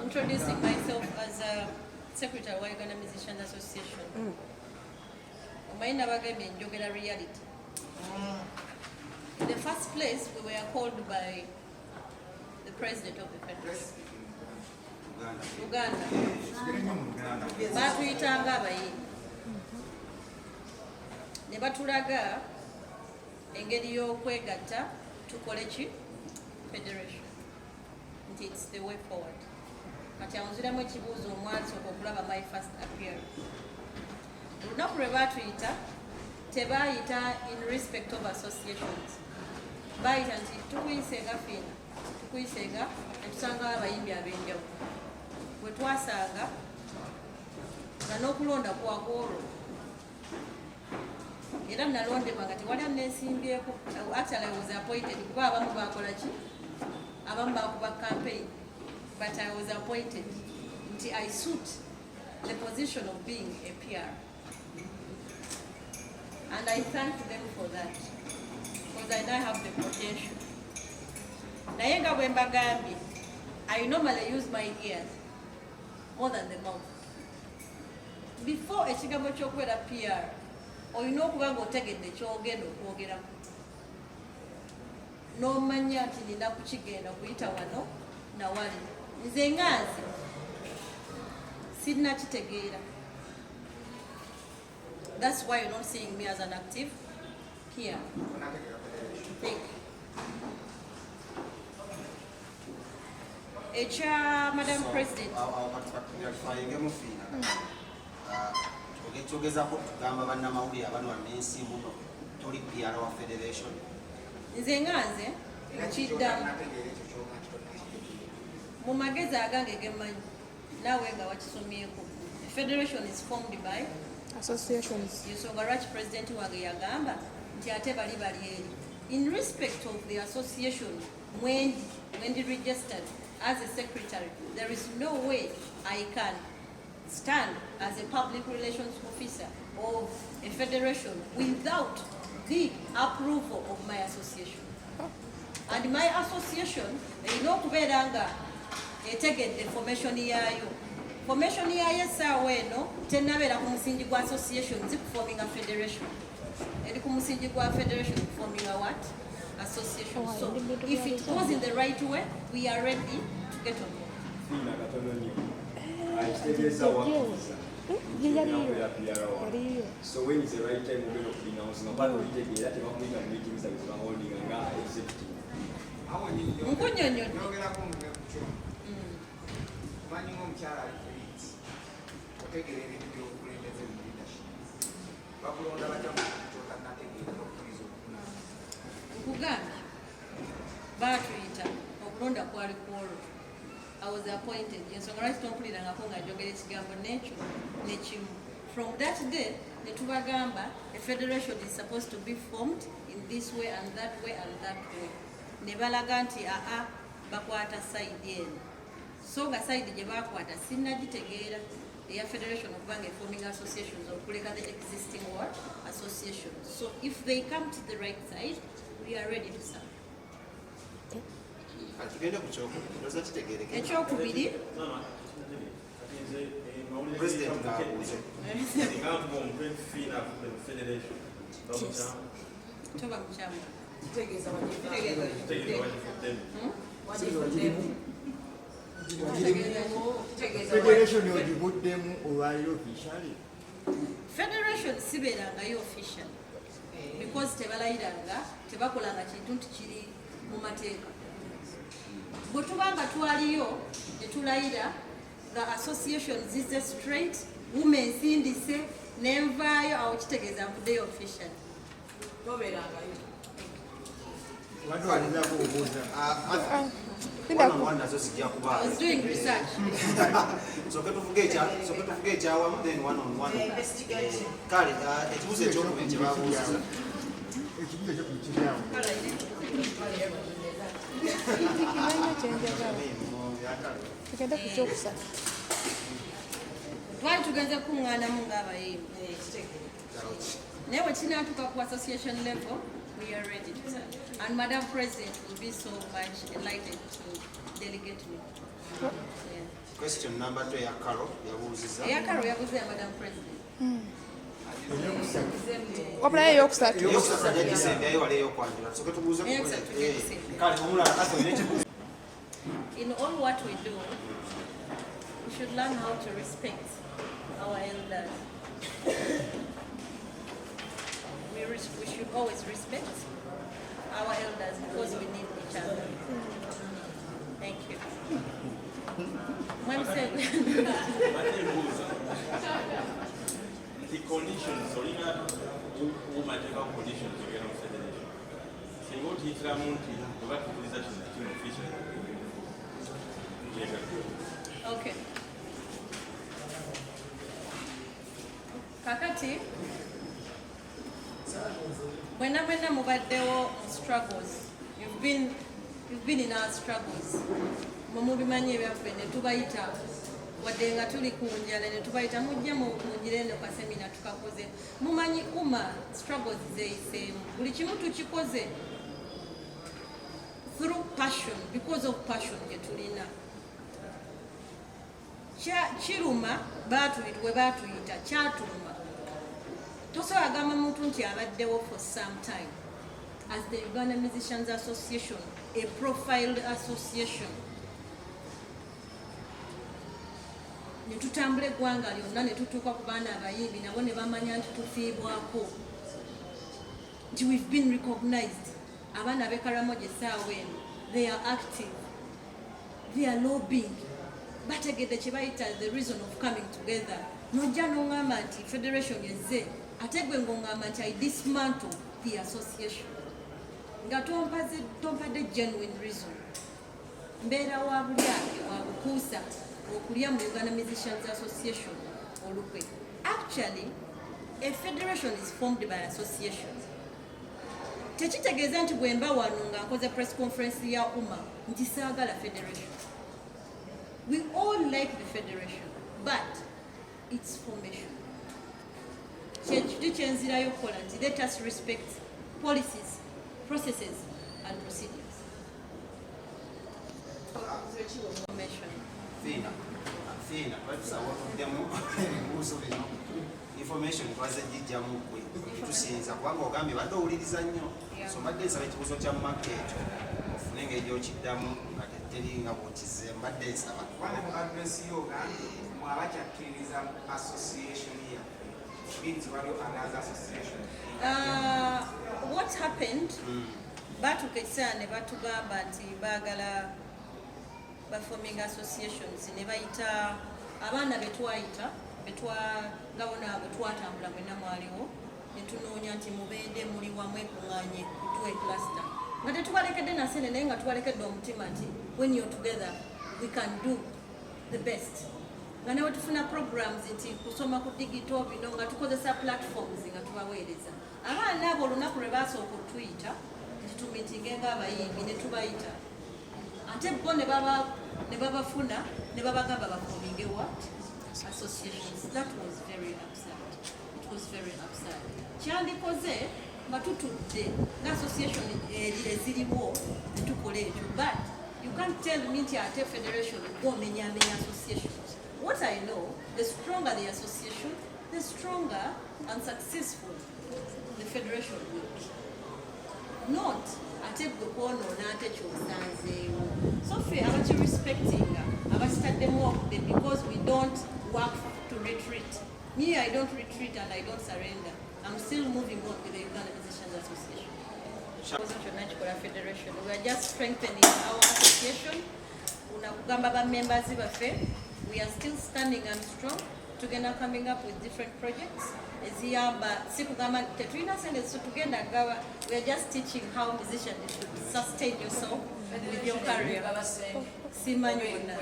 Introducing myself as a secretary of Uganda Musicians Association. Reality. In the first place, we were called by the president of the federation. Uganda. Batuyitanga abayi. Ne batulaga engeri y'okwegatta tukole ki federation. It's the way forward. Kati anziramu ekibuuzo omwansi okulaba my first appearance. Olunaku lwe batuyita tebayita in respect of associations. Bayita nti tukuyisega phina, tukuyisega netusanga abayimbi ab'enjawulo. Bwe twasanga nga n'okulonda kwagwolwo. Era nalondebwa nga tewali anneesimbyeko. Actually I was appointed kuba abamu baakola ki? Abamu baakuba campaign. But I was appointed until I suit the position of being a PR. And I thank them for that, because I now have the potential. Nayenga Wembagambi, I normally use my ears more than the mouth. Before a chigamo chokwera PR, or you know kubango tegede chogendo kwogera. No manya ati nina kuchigenda kuita wano na wali. Nze ngazi sina kitegeera. That's why you're not seeing me as an active here. Thank you. Madam President. Nze ngaze chiddamu. Mumageza agange gemanyi nawe nga wakisomyeko. The federation is formed by associations. Yusongarach president wange yagamba nti ate bali eri. In respect of the association, when registered as a secretary, there is no way I can stand as a public relations officer of a federation without the approval of my association. And my association, you know, kuberanga etegedde formation yayo. Formation yayo sawa eno tenabera ku musingi gwa association forming a federation. Eri ku musingi gwa federation forming a what? Association. So if it goes in the right way, we are ready to get on board. So when is the right time we're going to announce about meetings that we're holding and executive? I was appointed. From that day, the Tubagamba, a federation is supposed to be formed in this way and that way and that way. Nebalaganti bakwata side yen. So ga side je bakwata sinna gitegeera ya federation of bank forming associations or kuleka the existing what associations. So if they come to the right side, we are ready to serve. Ekyokubiri President toba mchama Federation siberanga yo official because tebalayiranga tebakolanga kintu kiri mu mateeka. Bwe tubanga twaliyo netulayira the association zize straight women sindise nenvaayo awo kitegeeza mvuddeyo official. I was doing research. So get to forget then one on one. Kali, it was a job in Why together kungana mungabayi. Never tina to association level. We are ready to start. And Madam President will be so much delighted to delegate me. Yeah. Question number 2 ya Carol yabuuziza. Ya Carol yabuuziza Madam President. Wabula eyokusatu. Eyokusatu yagisembyayo wali eyokwanjula. Tusoke tubuuze ku kale omulala kasomye ekibuuzo. In all what we do, we should learn how to respect our elders. We should always respect our elders because we need each other. Thank you. The conditions, so in a material conditions to get on federation. So you go to Islamunti, you have to do that in the team official. Okay. Kakati, when mubaddewo struggles, you've been in our struggles. Mumubimanyi ebyaffe ne tubayita wadde nga tuli ku njala ne tubayita mujja munjire eno kasemina tukakoze. Mumanyi struggles zeeyiseemu. Buli kimu tukikoze through passion, because of passion gye tulina. Kiruma we baatuyita kyatuluma. Tosobola agamba muntu nti abaddewo for some time. As the Uganda Musicians Association, a profiled association, ne tutambula eggwanga lyonna ne tutuuka ku baana abayimbi nabo ne bamanya nti tufiibwako nti we've been recognized. Abaana b'Ekaramoja essaawa eno, they are active, they are lobbying, bategedde kye bayita the reason of coming together. Nojja n'oŋŋamba nti federation ezze ate gwe ng'oŋŋamba nti I dismantle the association nga tompadde genuine reason. Mbeera wa bulyake wa bukuusa okulya mu Uganda Musicians Association olukwe. Actually, a federation is formed by associations. Tekitegeeza nti bwe mba wano nga nkoze press conference ya nti saagala federation. We all like the federation, but its formation. Kyekiti kyenzirayo okukola nti let us respect policies, processes and procedures. Formation. Phina, batusawaddemu ebibuuzo bino. Information twaze gijjamu gwe tusinza kubanga ogambye badde owuliriza nnyo. So mbadde nsaba ekibuuzo kya maka ekyo ofune engeri gy'okiddamu nga teteri nga bw'okize mbadde nsaba. Kubanga mu adresi yo ogambye mwabakyakkiririza association yaffe. Means waliwo another association. What happened? Batuuka ekiseera ne batugamba nti baagala forming associations ne bayita abaana betwayita ngabona bwe twatambula mwenna mwaliwo ne tunoonya nti mubeede muli wamu ekuŋŋaanye kutuwe cluster nga tetubalekedde nasene naye nga tubalekedde omutima nti when you're together we can do the best. Nga newe tufuna programs nti kusoma ku digital bino nga tukozesa platforms nga tubaweereza abaana abo olunaku lwe basooka otuyita tumitinge ng'abayimbi ne tubayita ate bo ne babafuna ne babagamba baforminge what associations. That was very absurd. It was very absurd. Kyandikoze nga tutudde ng'association eziriwo ne tukola ekyo, but you can't tell me nti ate federation gomenyamenya associations. What I know, the stronger the association, the stronger and successful the federation will be. Not ate gwe kwonoona ate kyosanzeewo. So ffe abakirespectinga abakitaddemu okudde because we don't work to retreat. Me, I don't retreat and I don't surrender. I'm still moving on with the Uganda Musicians Association. Federation. We are just strengthening our association. Unakugamba ba members baffe. We are still standing and strong. Together coming up with different projects. Eziyamba sikugamba tetulina sente tugenda gawa. We are just teaching how musicians should sustain yourself with your career. Simanyi wonna.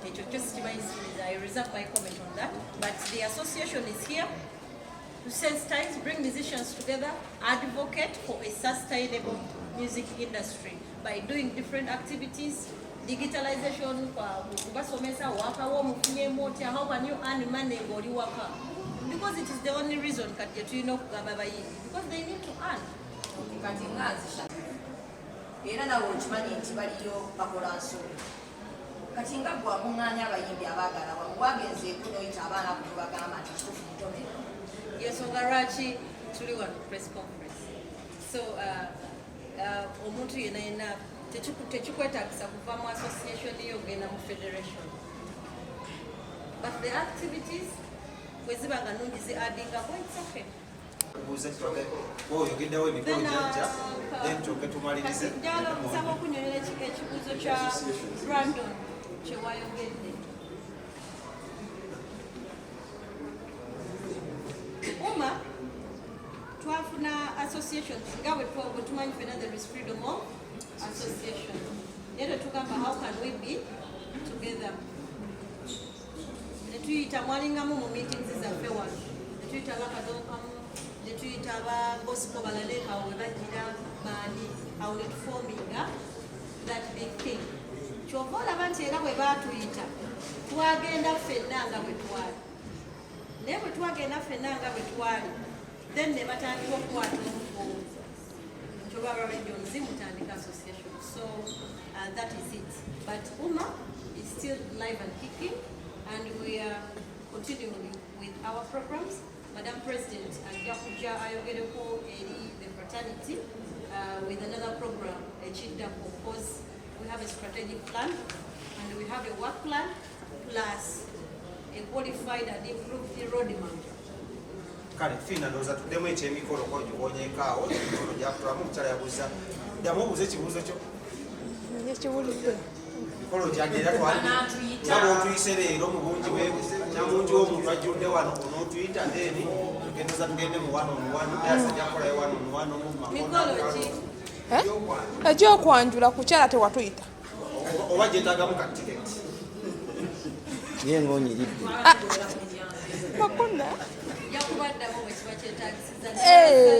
I reserve my comment on that. But the association is here to sensitize, bring musicians together, advocate for a sustainable music industry by doing different activities. Digitalization, how can you earn money ng'oli waka? because it is the only reason kati tulina okugamba abayimbi because they need to earn. Kati ngazisha era nawe okimanyi nti baliyo bakola nsolo kati nga gwe amuŋŋaanya abayimbi abaagala wagenze kunoyita abaana kutubagamba nti kitufu mutomero yensonga lwaki tuli wano press conference so omuntu yena yena tekikwetagisa kuva mu association yo ogenda mu federation but the activities bwe ziba nga nungi zi addingako it's okay. oyogeddewo emikolo jajja then tuke tumalirize njala okusaba okunyonyola ekibuuzo kya Brandon kyewayogedde uma twafuna association nga bwe tumanyi fena there is freedom of association naye tetugamba how can we be together netuyita mwalingamu mu meetings zaffe wano netuyita bakadookamu netuyita abagosipo balale awo webagira baani awo netufominga that big thing kyova olaba nti era bwe batuyita twagenda ffenna nga bwe twali naye bwe twagenda ffenna nga bwe twali then ne batandika okukwata omufuuzi kyobaba regions mutandika association so that is it but UMA is still live and kicking and we are continuing with our programs. Madam President ajja kujja ayogereko eri the fraternity with another program ekiddako because we have a strategic plan and we have a work plan plus a qualified and improved road map. Kale phina ndowooza tuddemu ekyemikolo kogibonyekaawo emikolo gyakutulamu omukyala yabuuza ddamu obuuza ekibuuzo kyo Ekiwulidde. mikolo gyadde era nga bwotuyise leero mu bungi namungi w'omuntu ajjudde wano onootuyita then tugendoza tugende mu wano omuwano asajja kukolayo wano omuwano Mikolo ki? Ekyokwanjula kukyala tewatuyita. oba gyetaagamu ka tiketi ye ng'onyiridde Bakunda. yakubaddamu bwe kiba kyetagisiza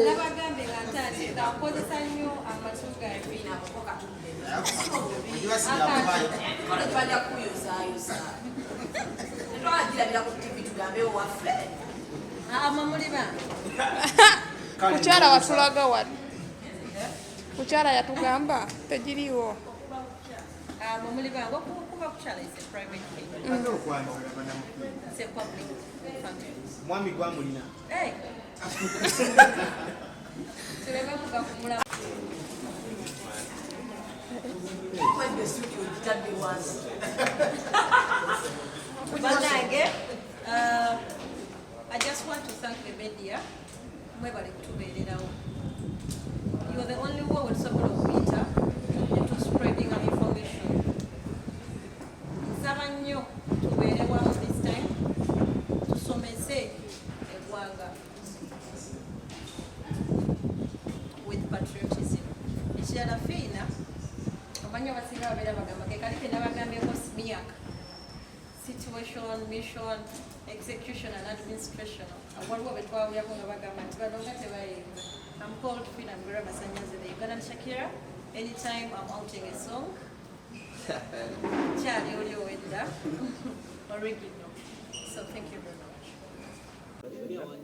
nabagambe nga ntandika nkozesa nnyo amatu gange kono tebajja kukuyozaayoza netwagirabira ku tv tugambewo waffe muli bange Kukyala watulaga wali. Kukyala yatugamba tegiriiwo. muli bange okuba kukyala is a private thing. It's a public function. mwami gwamulina Hey. Tuleme kuva ku mulamu. kwedde studio gitadde wansi Bannange, I just want to thank the media. Mwebale kutubeererawo. You are the only one with someone of meter into spreading our information. Nsaba nnyo tubeere wamu this time. Tusomese eggwanga with patriotism. Ekirala phina omanyi abasinga babeera bagamba ke kali ke nabagambyeko SMIAC. Situation, mission, execution and administration. Waliwo betwawulirako nga bagamba nti bano nga tebayimba. I'm called Phina Mugerwa the Ugandan Shakira. Anytime I'm outing a song, Charlie Olio Wenda, original. So thank you very much.